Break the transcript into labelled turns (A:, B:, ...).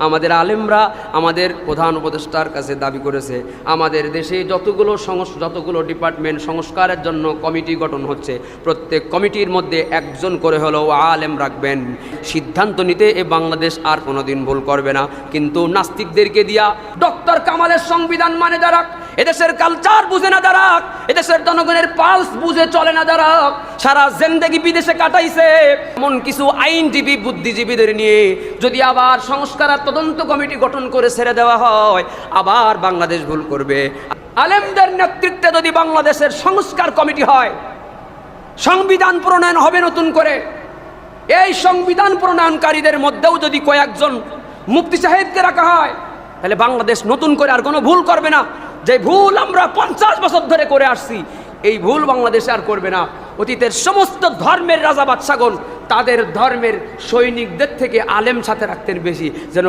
A: আমাদের আলেমরা আমাদের প্রধান উপদেষ্টার কাছে দাবি করেছে আমাদের দেশে যতগুলো ডিপার্টমেন্ট সংস্কারের জন্য কমিটি গঠন হচ্ছে প্রত্যেক কমিটির মধ্যে একজন করে হলেও আলেম রাখবেন। সিদ্ধান্ত নিতে এ বাংলাদেশ আর কোনোদিন ভুল করবে না। কিন্তু নাস্তিকদেরকে দিয়া ডক্টর কামালের সংবিধান মানে দাঁড়াক, এদেশের কালচার বুঝে না দাঁড়াক, এদেশের জনগণের পালস বুঝে চলে না দাঁড়াক, সারা জিন্দেগি বিদেশে কাটাইছে এমন কিছু আইনজীবী বুদ্ধিজীবীদের নিয়ে যদি আবার সংস্কার আর তদন্ত কমিটি গঠন করে ছেড়ে দেওয়া হয় আবার বাংলাদেশ ভুল করবে। আলেমদের নেতৃত্বে যদি বাংলাদেশের সংস্কার কমিটি হয়, সংবিধান প্রণয়ন হবে নতুন করে, এই সংবিধান প্রণয়নকারীদের মধ্যেও যদি কয়েকজন মুফতি সাহেবকে রাখা হয় তাহলে বাংলাদেশ নতুন করে আর কোনো ভুল করবে না। যে ভুল আমরা 50 বছর ধরে করে আসছি এই ভুল বাংলাদেশে আর করবে না। অতীতের সমস্ত ধর্মের রাজা বাদশাগণ তাদের ধর্মের সৈনিকদের থেকে আলেম সাথে রাখতেন বেশি, যেন